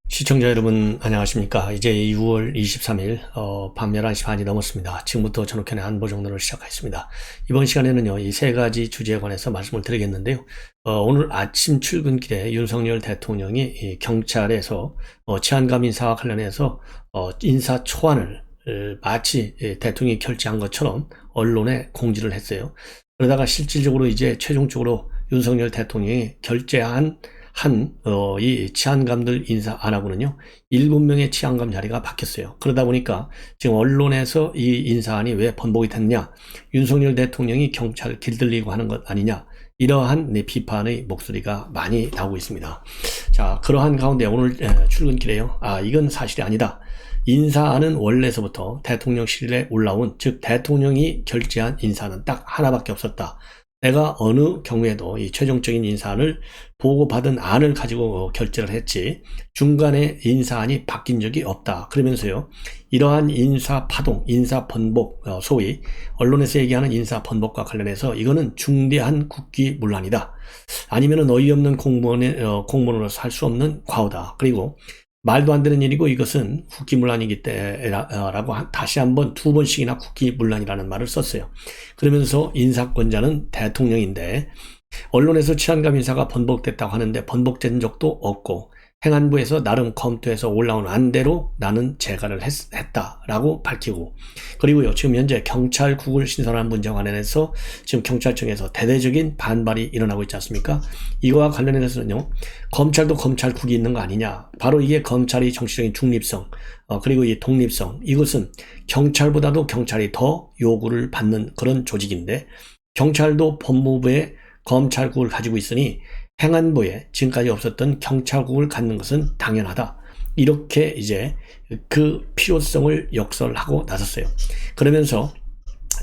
시청자 여러분 안녕하십니까. 이제 6월 23일 밤 11시 반이 넘었습니다. 지금부터 전욱현의 안보정론을 시작하겠습니다. 이번 시간에는요, 이 세 가지 주제에 관해서 말씀을 드리겠는데요. 오늘 아침 출근길에 윤석열 대통령이 이 경찰에서 치안감 인사와 관련해서 인사 초안을 마치 대통령이 결재한 것처럼 언론에 공지를 했어요. 그러다가 실질적으로 이제 최종적으로 윤석열 대통령이 결재한 이 치안감들 인사 안 하고는요, 7명의 치안감 자리가 바뀌었어요. 그러다 보니까 지금 언론에서 이 인사안이 왜 번복이 됐냐, 윤석열 대통령이 경찰을 길들이고 하는 것 아니냐, 이러한 비판의 목소리가 많이 나오고 있습니다. 자, 그러한 가운데 오늘 출근길에요, 이건 사실이 아니다. 인사안은 원래서부터 대통령실에 올라온, 즉 대통령이 결재한 인사는 딱 하나밖에 없었다. 내가 어느 경우에도 이 최종적인 인사안을 보고받은 안을 가지고 결재를 했지 중간에 인사안이 바뀐 적이 없다. 그러면서요, 이러한 인사 파동, 인사 번복, 소위 언론에서 얘기하는 인사 번복과 관련해서 이거는 중대한 국기문란이다. 아니면은 어이없는 공무원으로서 할 수 없는 과오다. 그리고 말도 안 되는 일이고 이것은 국기문란이기 때라고 다시 한번 2번씩이나 국기문란이라는 말을 썼어요. 그러면서 인사권자는 대통령인데 언론에서 치안감 인사가 번복됐다고 하는데 번복된 적도 없고 행안부에서 나름 검토해서 올라온 안대로 나는 재가를 했다라고 밝히고, 그리고요, 지금 현재 경찰국을 신설하는 문제와 관련해서 지금 경찰청에서 대대적인 반발이 일어나고 있지 않습니까? 이거와 관련해서는요, 검찰도 검찰국이 있는 거 아니냐, 바로 이게 검찰의 정치적인 중립성, 그리고 이 독립성, 이것은 경찰보다도 경찰이 더 요구를 받는 그런 조직인데, 경찰도 법무부에 검찰국을 가지고 있으니 행안부에 지금까지 없었던 경찰국을 갖는 것은 당연하다. 이렇게 이제 그 필요성을 역설하고 나섰어요. 그러면서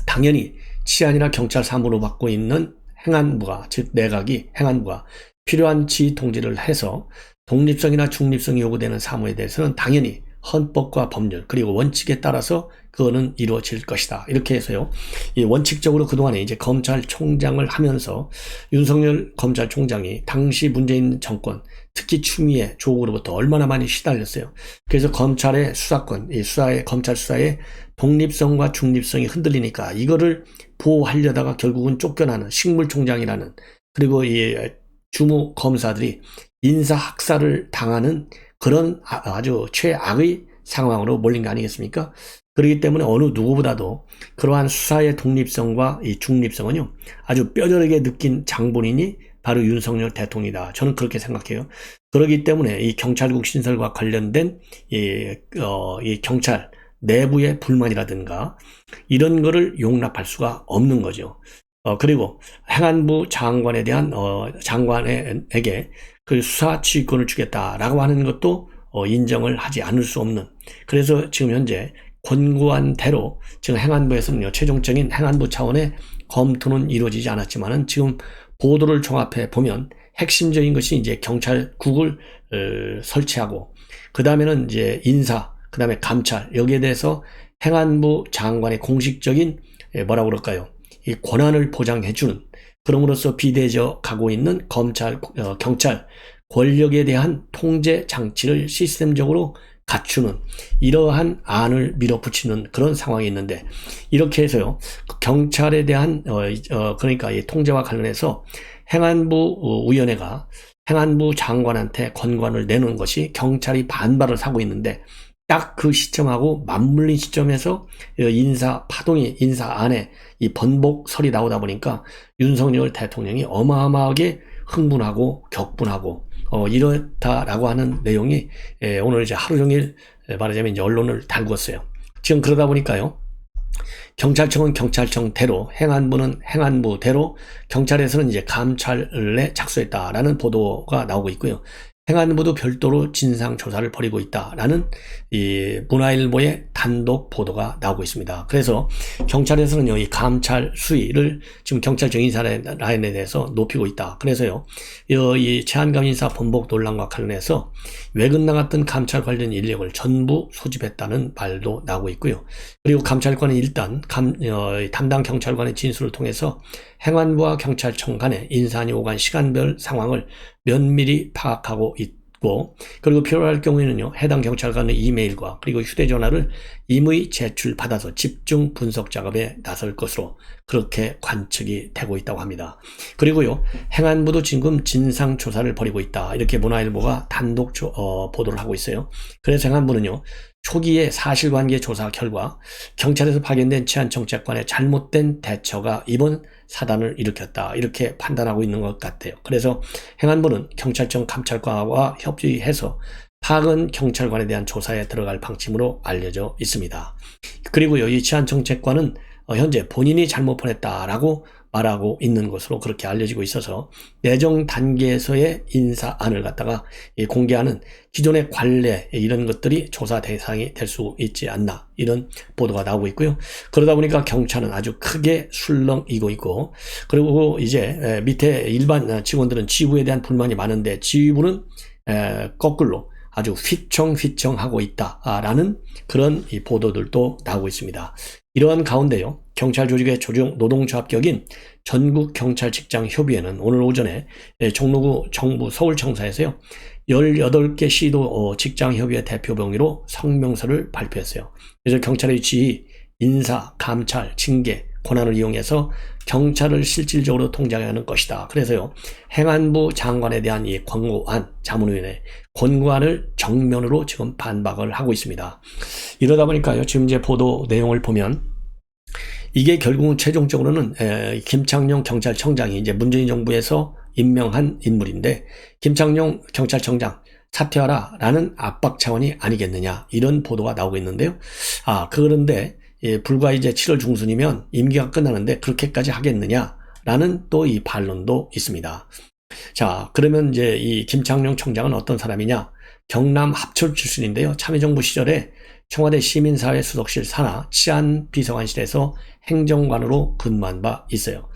당연히 치안이나 경찰 사무로 맡고 있는 행안부가, 즉 내각이 행안부가 필요한 지휘 통제를 해서 독립성이나 중립성이 요구되는 사무에 대해서는 당연히 헌법과 법률 그리고 원칙에 따라서 그거는 이루어질 것이다. 이렇게 해서요, 이 원칙적으로 그동안에 이제 검찰총장을 하면서 윤석열 검찰총장이 당시 문재인 정권, 특히 추미애 조국으로부터 얼마나 많이 시달렸어요. 그래서 검찰의 수사권, 검찰 수사의 독립성과 중립성이 흔들리니까 이거를 보호하려다가 결국은 쫓겨나는 식물총장이라는, 그리고 이 주무 검사들이 인사 학살을 당하는 그런 아주 최악의 상황으로 몰린 거 아니겠습니까? 그렇기 때문에 어느 누구보다도 그러한 수사의 독립성과 이 중립성은요, 아주 뼈저리게 느낀 장본인이 바로 윤석열 대통령이다. 저는 그렇게 생각해요. 그렇기 때문에 이 경찰국 신설과 관련된 이 경찰 내부의 불만이라든가 이런 거를 용납할 수가 없는 거죠. 그리고 행안부 장관에 대한 장관에게 그 수사 지휘권을 주겠다라고 하는 것도 인정을 하지 않을 수 없는, 그래서 지금 현재 권고한 대로 지금 행안부에서는요, 최종적인 행안부 차원의 검토는 이루어지지 않았지만은 지금 보도를 종합해 보면 핵심적인 것이 이제 경찰국을 설치하고, 그 다음에는 이제 인사, 그 다음에 감찰, 여기에 대해서 행안부 장관의 공식적인 뭐라고 그럴까요, 이 권한을 보장해주는, 그럼으로써 비대져 가고 있는 경찰 권력에 대한 통제 장치를 시스템적으로 갖추는 이러한 안을 밀어붙이는 그런 상황이 있는데, 이렇게 해서요, 경찰에 대한 그러니까 이 통제와 관련해서 행안부 위원회가 행안부 장관한테 권고안을 내놓은 것이 경찰이 반발을 하고 있는데, 딱 그 시점하고 맞물린 시점에서 인사 안에 이 번복설이 나오다 보니까 윤석열 대통령이 어마어마하게 흥분하고 격분하고 이렇다라고 하는 내용이 오늘 이제 하루 종일 말하자면 이제 언론을 달궜어요. 지금 그러다 보니까요, 경찰청은 경찰청대로, 행안부는 행안부대로, 경찰에서는 이제 감찰에 착수했다라는 보도가 나오고 있고요. 행안부도 별도로 진상조사를 벌이고 있다라는 이 문화일보의 단독 보도가 나오고 있습니다. 그래서 경찰에서는요, 이 감찰 수위를 지금 경찰청 인사 라인에 대해서 높이고 있다. 그래서요, 이 치안감 인사 번복 논란과 관련해서 외근 나갔던 감찰 관련 인력을 전부 소집했다는 말도 나오고 있고요. 그리고 감찰관은 일단 담당 경찰관의 진술을 통해서 행안부와 경찰청 간의 인사안이 오간 시간별 상황을 면밀히 파악하고 있고, 그리고 필요할 경우에는요, 해당 경찰관의 이메일과 그리고 휴대전화를 임의 제출받아서 집중 분석 작업에 나설 것으로 그렇게 관측이 되고 있다고 합니다. 그리고요, 행안부도 지금 진상조사를 벌이고 있다, 이렇게 문화일보가 단독 보도를 하고 있어요. 그래서 행안부는요, 초기의 사실관계 조사 결과 경찰에서 파견된 치안정책관의 잘못된 대처가 이번 사단을 일으켰다, 이렇게 판단하고 있는 것 같아요. 그래서 행안부는 경찰청 감찰과와 협의해서 파견 경찰관에 대한 조사에 들어갈 방침으로 알려져 있습니다. 그리고요, 이 치안정책관은 현재 본인이 잘못 보냈다라고 말하고 있는 것으로 그렇게 알려지고 있어서 내정 단계에서의 인사안을 갖다가 공개하는 기존의 관례, 이런 것들이 조사 대상이 될 수 있지 않나, 이런 보도가 나오고 있고요. 그러다 보니까 경찰은 아주 크게 술렁이고 있고, 그리고 이제 밑에 일반 직원들은 지휘부에 대한 불만이 많은데 지휘부는 거꾸로 아주 휘청휘청하고 있다라는 그런 이 보도들도 나오고 있습니다. 이러한 가운데요, 경찰 조직의 조정 노동조합격인 전국경찰직장협의회는 오늘 오전에 종로구 정부 서울청사에서요, 18개 시도 직장협의회 대표병의로 성명서를 발표했어요. 그래서 경찰의 지휘, 인사, 감찰, 징계, 권한을 이용해서 경찰을 실질적으로 통제하는 것이다. 그래서요, 행안부 장관에 대한 이 권고안, 자문위원회 권고안을 정면으로 지금 반박을 하고 있습니다. 이러다 보니까요, 지금 이제 보도 내용을 보면 이게 결국은 최종적으로는 김창룡 경찰청장이 이제 문재인 정부에서 임명한 인물인데, 김창룡 경찰청장 사퇴하라 라는 압박 차원이 아니겠느냐, 이런 보도가 나오고 있는데요. 그런데 불과 이제 7월 중순이면 임기가 끝나는데 그렇게까지 하겠느냐라는 또 이 반론도 있습니다. 자, 그러면 이제 이 김창룡 청장은 어떤 사람이냐? 경남 합천 출신인데요. 참여정부 시절에 청와대 시민사회 수석실 산하 치안비서관실에서 행정관으로 근무한 바 있어요.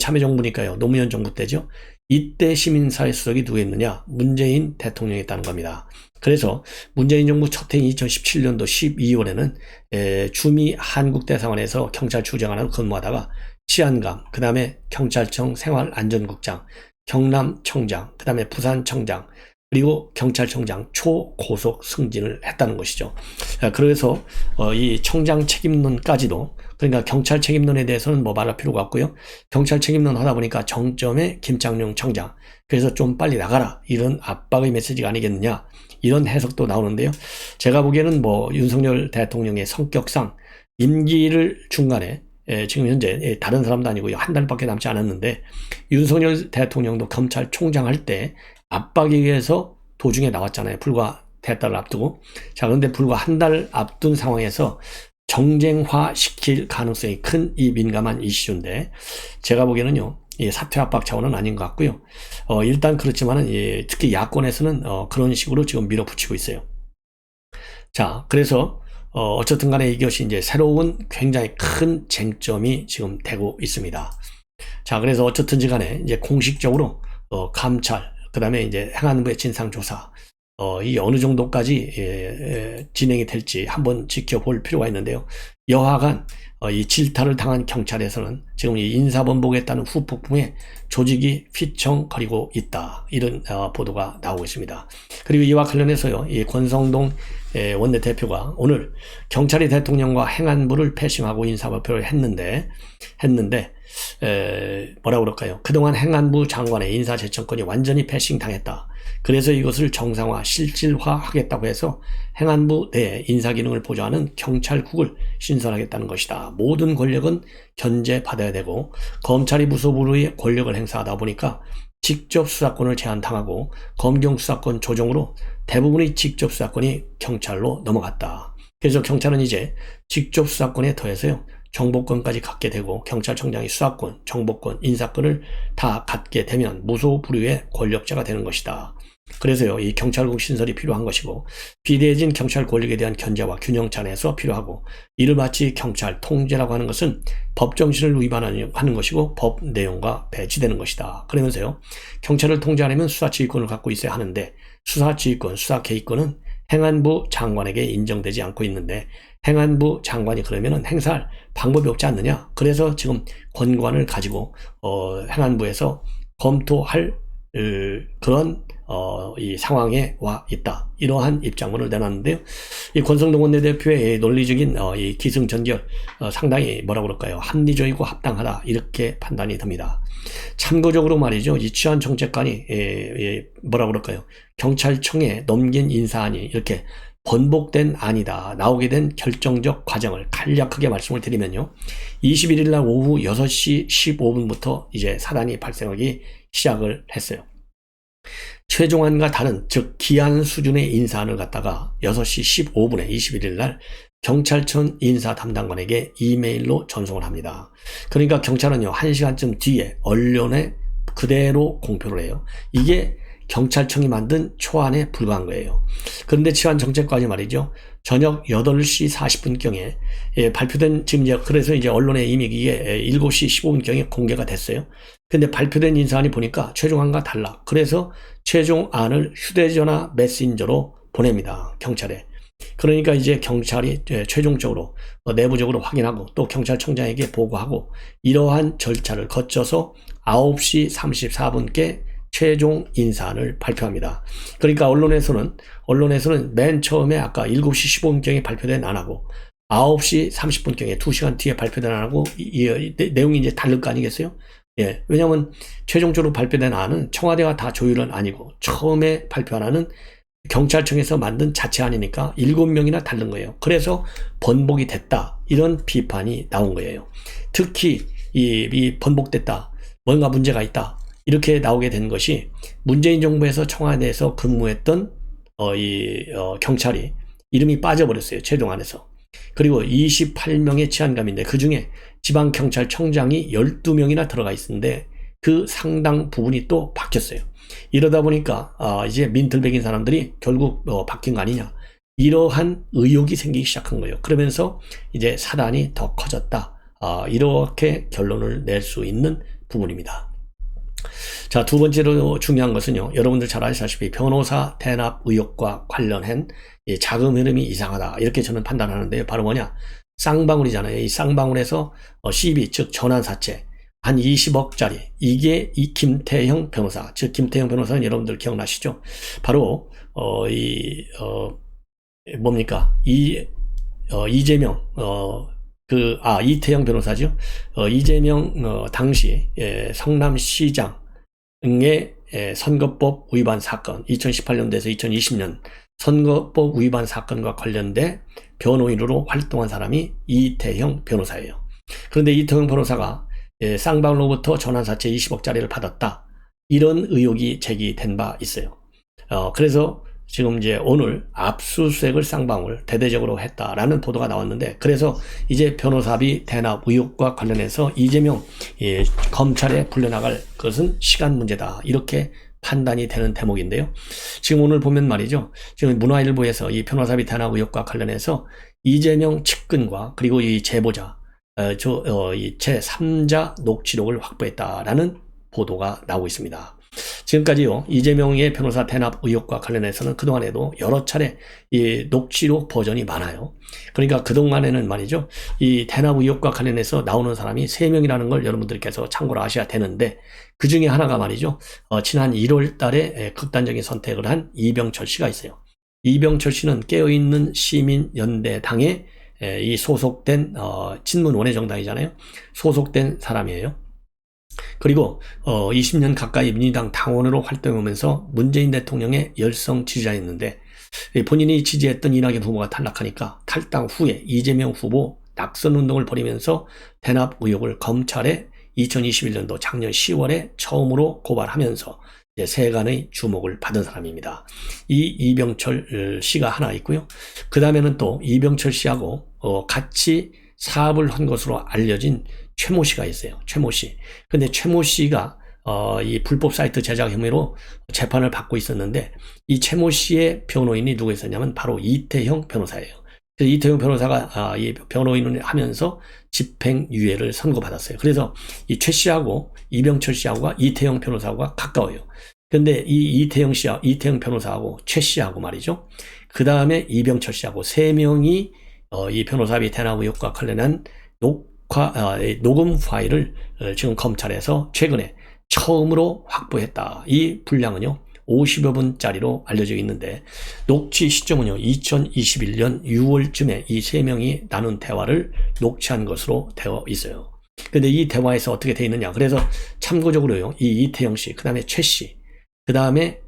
참여정부니까요, 노무현 정부 때죠. 이때 시민사회 수석이 누구였느냐? 문재인 대통령이었다는 겁니다. 그래서 문재인 정부 첫 해인 2017년도 12월에는 주미 한국대사관에서 경찰 추정관으로 근무하다가 치안감, 그 다음에 경찰청 생활안전국장, 경남청장, 그 다음에 부산청장, 그리고 경찰청장 초고속 승진을 했다는 것이죠. 그래서 이 청장 책임론까지도, 그러니까 경찰 책임론에 대해서는 뭐 말할 필요가 없고요. 경찰 책임론 하다 보니까 정점에 김창룡 청장, 그래서 좀 빨리 나가라, 이런 압박의 메시지가 아니겠느냐, 이런 해석도 나오는데요. 제가 보기에는 뭐 윤석열 대통령의 성격상 임기를 중간에 지금 현재 다른 사람도 아니고요, 한 달밖에 남지 않았는데 윤석열 대통령도 검찰총장 할 때 압박에 의해서 도중에 나왔잖아요. 불과 대달을 앞두고. 자, 그런데 불과 한 달 앞둔 상황에서 정쟁화 시킬 가능성이 큰 이 민감한 이슈인데, 제가 보기에는요, 사퇴 압박 차원은 아닌 것 같고요. 일단 그렇지만은 특히 야권에서는 그런 식으로 지금 밀어붙이고 있어요. 자, 그래서 어쨌든 간에 이것이 이제 새로운 굉장히 큰 쟁점이 지금 되고 있습니다. 자, 그래서 어쨌든지 간에 이제 공식적으로 감찰, 그 다음에 이제 행안부의 진상조사, 이 어느 정도까지 진행이 될지 한번 지켜볼 필요가 있는데요. 여하간 이 질타를 당한 경찰에서는 지금 이 인사번복에 따른 후폭풍에 조직이 휘청거리고 있다, 이런 보도가 나오고 있습니다. 그리고 이와 관련해서요, 이 권성동 원내대표가 오늘 경찰이 대통령과 행안부를 패싱하고 인사발표를 했는데 뭐라 그럴까요? 그동안 행안부 장관의 인사재청권이 완전히 패싱 당했다. 그래서 이것을 정상화, 실질화하겠다고 해서 행안부 내 인사기능을 보좌하는 경찰국을 신설하겠다는 것이다. 모든 권력은 견제받아야 되고 검찰이 무소불위의 권력을 행사하다 보니까 직접 수사권을 제한당하고 검경 수사권 조정으로 대부분의 직접 수사권이 경찰로 넘어갔다. 그래서 경찰은 이제 직접 수사권에 더해서요, 정보권까지 갖게 되고 경찰청장이 수사권, 정보권, 인사권을 다 갖게 되면 무소불위의 권력자가 되는 것이다. 그래서요, 이 경찰국 신설이 필요한 것이고 비대해진 경찰 권력에 대한 견제와 균형 차원에서 필요하고, 이를 마치 경찰 통제라고 하는 것은 법 정신을 위반하는 것이고 법 내용과 배치되는 것이다. 그러면서요, 경찰을 통제하려면 수사지휘권을 갖고 있어야 하는데 수사지휘권, 수사개입권은 행안부 장관에게 인정되지 않고 있는데 행안부 장관이 그러면은 행사할 방법이 없지 않느냐. 그래서 지금 권고안을 가지고 행안부에서 검토할 그런 이 상황에 와 있다. 이러한 입장문을 내놨는데요. 이 권성동 원내대표의 논리적인 이 기승전결 상당히 뭐라 그럴까요? 합리적이고 합당하다. 이렇게 판단이 듭니다. 참고적으로 말이죠. 이 치안정책관이 뭐라 그럴까요? 경찰청에 넘긴 인사안이 이렇게 번복된 안이다. 나오게 된 결정적 과정을 간략하게 말씀을 드리면요. 21일 날 오후 6시 15분부터 이제 사단이 발생하기 시작을 했어요. 최종안과 다른 즉 기한 수준의 인사안을 갖다가 6시 15분에 21일 날 경찰청 인사 담당관에게 이메일로 전송을 합니다. 그러니까 경찰은요 1시간쯤 뒤에 언론에 그대로 공표를 해요. 이게 경찰청이 만든 초안에 불과한 거예요. 그런데 치안정책관이 말이죠. 저녁 8시 40분경에 발표된 지금 이제 그래서 이제 언론에 이미 이게 7시 15분경에 공개가 됐어요. 근데 발표된 인사안이 보니까 최종안과 달라. 그래서 최종안을 휴대전화 메신저로 보냅니다. 경찰에. 그러니까 이제 경찰이 최종적으로 내부적으로 확인하고 또 경찰청장에게 보고하고 이러한 절차를 거쳐서 9시 34분께 최종 인사안을 발표합니다. 그러니까 언론에서는 맨 처음에 아까 7시 15분경에 발표된 안하고 9시 30분경에 2시간 뒤에 발표된 안하고 내용이 이제 다를 거 아니겠어요? 예. 왜냐하면 최종적으로 발표된 안은 청와대가 다 조율은 아니고 처음에 발표한 안은 경찰청에서 만든 자체안이니까 7명이나 다른 거예요. 그래서 번복이 됐다. 이런 비판이 나온 거예요. 특히 이 번복됐다. 뭔가 문제가 있다. 이렇게 나오게 된 것이 문재인 정부에서 청와대에서 근무했던 경찰이 이름이 빠져버렸어요. 최종안에서. 그리고 28명의 치안감인데 그중에 지방경찰청장이 12명이나 들어가 있는데 그 상당 부분이 또 바뀌었어요. 이러다 보니까 이제 민들백인 사람들이 결국 바뀐 거 아니냐 이러한 의혹이 생기기 시작한 거예요. 그러면서 이제 사단이 더 커졌다. 이렇게 결론을 낼 수 있는 부분입니다. 자, 두 번째로 중요한 것은요. 여러분들 잘 아시다시피 변호사 대납 의혹과 관련한 자금 흐름이 이상하다. 이렇게 저는 판단하는데요. 바로 뭐냐? 쌍방울이잖아요. 이 쌍방울에서 CB, 즉 전환사채 한 20억짜리 이게 이 김태형 변호사, 즉 김태형 변호사는 여러분들 기억나시죠? 바로 뭡니까? 이재명 이태영 변호사죠. 이재명 당시 성남시장의 선거법 위반 사건 2018년도에서 2020년 선거법 위반 사건과 관련된 변호인으로 활동한 사람이 이태형 변호사예요. 그런데 이태형 변호사가 쌍방울로부터 전환사채 20억짜리를 받았다. 이런 의혹이 제기된 바 있어요. 그래서 지금 이제 오늘 압수수색을 쌍방울 대대적으로 했다라는 보도가 나왔는데 그래서 이제 변호사비 대납 의혹과 관련해서 이재명 검찰에 불려나갈 것은 시간 문제다. 이렇게 판단이 되는 대목인데요. 지금 오늘 보면 말이죠. 지금 문화일보에서 이 변호사비 대납 의혹과 관련해서 이재명 측근과 그리고 이 제보자 이 제3자 녹취록을 확보했다라는 보도가 나오고 있습니다. 지금까지요, 이재명의 변호사 대납 의혹과 관련해서는 그동안에도 여러 차례 이 녹취록 버전이 많아요. 그러니까 그동안에는 말이죠, 이 대납 의혹과 관련해서 나오는 사람이 3명이라는 걸 여러분들께서 참고를 하셔야 되는데, 그 중에 하나가 말이죠, 지난 1월 달에 극단적인 선택을 한 이병철 씨가 있어요. 이병철 씨는 깨어있는 시민연대당에 이 소속된, 친문 원외정당이잖아요. 소속된 사람이에요. 그리고 20년 가까이 민주당 당원으로 활동하면서 문재인 대통령의 열성 지지자였는데 본인이 지지했던 이낙연 후보가 탈락하니까 탈당 후에 이재명 후보 낙선운동을 벌이면서 대납 의혹을 검찰에 2021년도 작년 10월에 처음으로 고발하면서 세간의 주목을 받은 사람입니다. 이 이병철 씨가 하나 있고요. 그 다음에는 또 이병철 씨하고 같이 사업을 한 것으로 알려진 최모 씨가 있어요. 최모 씨. 근데 최모 씨가 이 불법 사이트 제작 혐의로 재판을 받고 있었는데 이 최모 씨의 변호인이 누구 있었냐면 바로 이태형 변호사예요. 그래서 이태형 변호사가 이 변호인을 하면서 집행유예를 선고받았어요. 그래서 이 최 씨하고 이병철 씨하고가 이태형 변호사하고가 가까워요. 근데 이 이태형 변호사하고 최 씨하고 말이죠. 그 다음에 이병철 씨하고 3명이 이 변호사비 대납 의혹과 관련한 녹음 파일을 지금 검찰에서 최근에 처음으로 확보했다. 이 분량은요, 50여 분짜리로 알려져 있는데 녹취 시점은요 2021년 6월쯤에 이 세 명이 나눈 대화를 녹취한 것으로 되어 있어요. 근데 이 대화에서 어떻게 되어 있느냐, 그래서 참고적으로요 이 이태영 씨, 그 다음에 최 씨, 그 다음에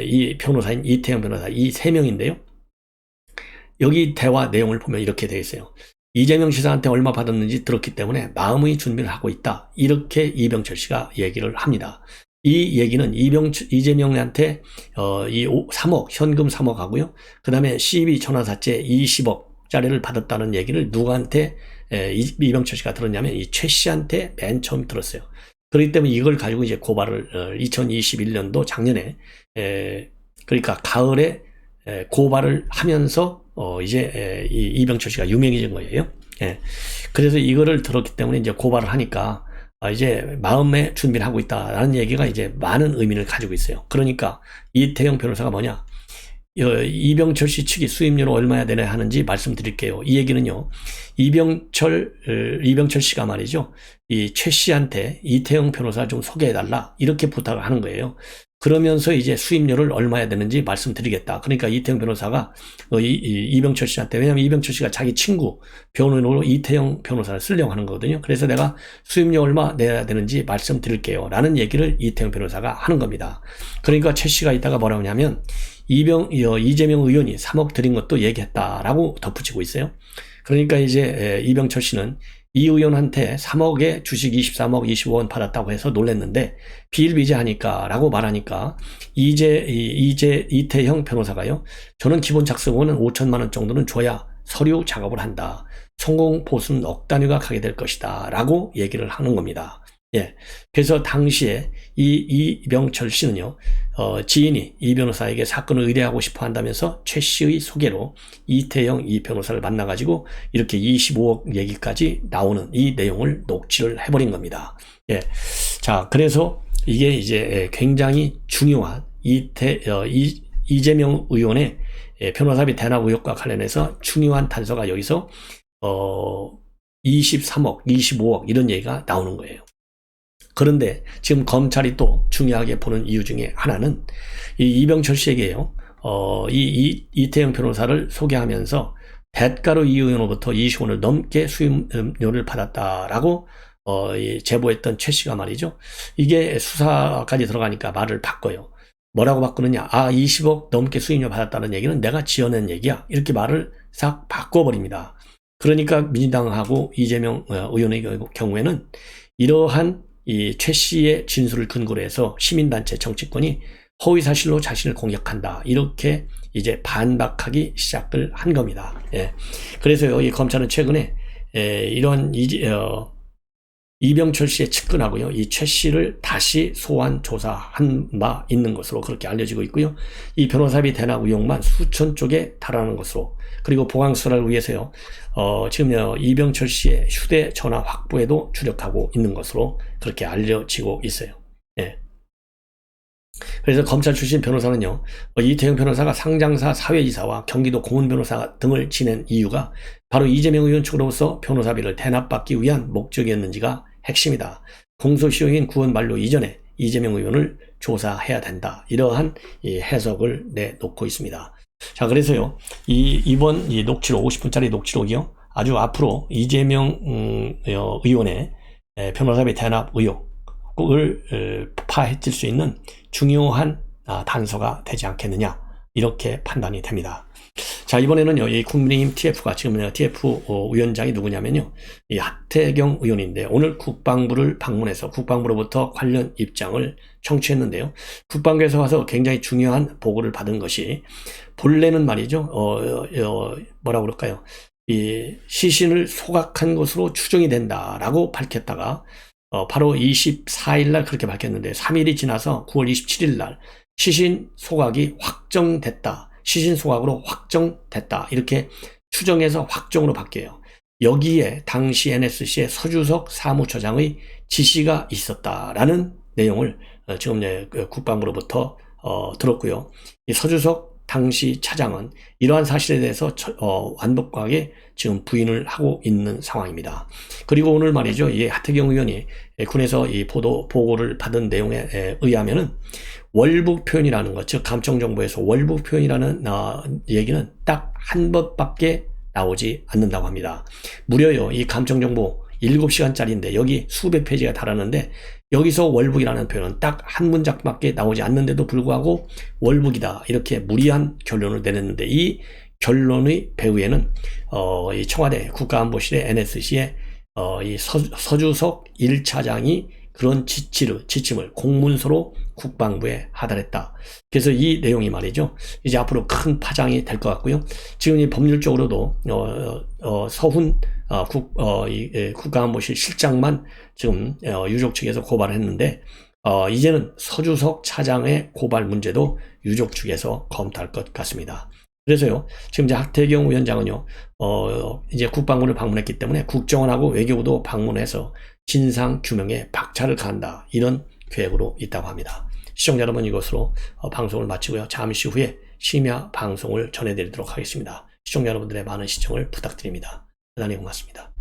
이 변호사인 이태영 변호사, 이 세 명인데요, 여기 대화 내용을 보면 이렇게 되어 있어요. 이재명 지사한테 얼마 받았는지 들었기 때문에 마음의 준비를 하고 있다, 이렇게 이병철 씨가 얘기를 합니다. 이 얘기는 이재명한테 이 3억, 현금 3억 하고요, 그 다음에 CB 전화사채 20억짜리를 받았다는 얘기를 누구한테 이병철 씨가 들었냐면 이 최 씨한테 맨 처음 들었어요. 그렇기 때문에 이걸 가지고 이제 고발을 2021년도 작년에 그러니까 가을에 고발을 하면서 이제 이병철 씨가 유명해진 거예요. 그래서 이거를 들었기 때문에 이제 고발을 하니까 이제 마음의 준비를 하고 있다라는 얘기가 이제 많은 의미를 가지고 있어요. 그러니까 이태영 변호사가 뭐냐, 이병철 씨 측이 수임료를 얼마야 되나 하는지 말씀드릴게요. 이 얘기는요, 이병철 씨가 말이죠, 이 최 씨한테 이태영 변호사 좀 소개해달라 이렇게 부탁을 하는 거예요. 그러면서 이제 수임료를 얼마야 되는지 말씀드리겠다. 그러니까 이태영 변호사가 이병철 씨한테, 왜냐하면 이병철 씨가 자기 친구 변호인으로 이태영 변호사를 쓰려고 하는 거거든요. 그래서 내가 수임료 얼마 내야 되는지 말씀드릴게요 라는 얘기를 이태영 변호사가 하는 겁니다. 그러니까 최 씨가 이따가 뭐라고 하냐면 이재명 의원이 3억 드린 것도 얘기했다라고 덧붙이고 있어요. 그러니까 이제 이병철 씨는 이 의원한테 3억에 주식 23억 25원 받았다고 해서 놀랬는데 비일비재하니까 라고 말하니까 이태형 변호사가요, 저는 기본 작성원은 5천만 원 정도는 줘야 서류 작업을 한다, 성공 보수는 억 단위가 가게 될 것이다 라고 얘기를 하는 겁니다. 그래서 당시에 이병철 씨는요, 지인이 이 변호사에게 사건을 의뢰하고 싶어 한다면서 최 씨의 소개로 이태영 이 변호사를 만나가지고 이렇게 25억 얘기까지 나오는 이 내용을 녹취를 해버린 겁니다. 자, 그래서 이게 이제 굉장히 중요한 이재명 의원의 변호사비 대납 의혹과 관련해서 중요한 단서가 여기서 23억, 25억 이런 얘기가 나오는 거예요. 그런데 지금 검찰이 또 중요하게 보는 이유 중에 하나는 이병철 씨에게요, 이태영 변호사를 소개하면서 대가로 이 의원으로부터 20원을 넘게 수임료를 받았다라고 제보했던 최 씨가 말이죠, 이게 수사까지 들어가니까 말을 바꿔요. 뭐라고 바꾸느냐, 20억 넘게 수임료 받았다는 얘기는 내가 지어낸 얘기야, 이렇게 말을 싹 바꿔버립니다. 그러니까 민주당하고 이재명 의원의 경우에는 이러한 이 최 씨의 진술을 근거로 해서 시민단체 정치권이 허위사실로 자신을 공격한다, 이렇게 이제 반박하기 시작을 한 겁니다. 그래서요, 이 검찰은 최근에 이런 이병철 씨의 측근하고요, 이 최 씨를 다시 소환 조사한 바 있는 것으로 그렇게 알려지고 있고요. 이 변호사비 대납 의혹만 수천 쪽에 달하는 것으로, 그리고 보강 수사를 위해서요, 지금 이병철 씨의 휴대전화 확보에도 주력하고 있는 것으로 그렇게 알려지고 있어요. 그래서 검찰 출신 변호사는요, 이태영 변호사가 상장사 사회이사와 경기도 고문변호사 등을 지낸 이유가 바로 이재명 의원 측으로서 변호사비를 대납받기 위한 목적이었는지가 핵심이다. 공소시효인 9월 만료 이전에 이재명 의원을 조사해야 된다, 이러한 해석을 내놓고 있습니다. 자, 그래서요, 이번 이 녹취록, 50분짜리 녹취록이요, 아주 앞으로 이재명 의원의 변호사비 대납 의혹을 파헤칠 수 있는 중요한 단서가 되지 않겠느냐, 이렇게 판단이 됩니다. 자, 이번에는요, 이 국민의힘 TF가 지금 TF 위원장이 누구냐면요, 이 하태경 의원인데 오늘 국방부를 방문해서 국방부로부터 관련 입장을 청취했는데요, 국방부에서 와서 굉장히 중요한 보고를 받은 것이, 본래는 말이죠, 뭐라고 그럴까요, 이 시신을 소각한 것으로 추정이 된다라고 밝혔다가 바로 24일 날 그렇게 밝혔는데 3일이 지나서 9월 27일 날 시신 소각이 확정됐다, 시신 소각으로 확정됐다, 이렇게 추정해서 확정으로 바뀌어요. 여기에 당시 NSC의 서주석 사무처장의 지시가 있었다라는 내용을 지금 국방부로부터 들었고요. 이 서주석 당시 차장은 이러한 사실에 대해서 완벽하게 지금 부인을 하고 있는 상황입니다. 그리고 오늘 말이죠, 이 하태경 의원이 군에서 이 보고를 받은 내용에 의하면은 월북 표현이라는 것, 즉 감청정보에서 월북 표현이라는 얘기는 딱 한 번밖에 나오지 않는다고 합니다. 무려요, 이 감청정보 7시간짜리인데 여기 수백 페이지가 달하는데 여기서 월북이라는 표현은 딱 한 문장밖에 나오지 않는데도 불구하고 월북이다 이렇게 무리한 결론을 내렸는데, 이 결론의 배후에는 이 청와대 국가안보실의 NSC의 이 서주석 1차장이 그런 지침을 공문서로 국방부에 하달했다. 그래서 이 내용이 말이죠, 이제 앞으로 큰 파장이 될 것 같고요. 지금 이 법률적으로도 서훈 국가안보실 실장만 지금 유족 측에서 고발을 했는데, 이제는 서주석 차장의 고발 문제도 유족 측에서 검토할 것 같습니다. 그래서요, 지금 이제 하태경 위원장은요, 이제 국방부를 방문했기 때문에 국정원하고 외교부도 방문해서 진상 규명에 박차를 가한다, 이런 계획으로 있다고 합니다. 시청자 여러분, 이것으로 방송을 마치고요, 잠시 후에 심야 방송을 전해드리도록 하겠습니다. 시청자 여러분들의 많은 시청을 부탁드립니다. 대단히 고맙습니다.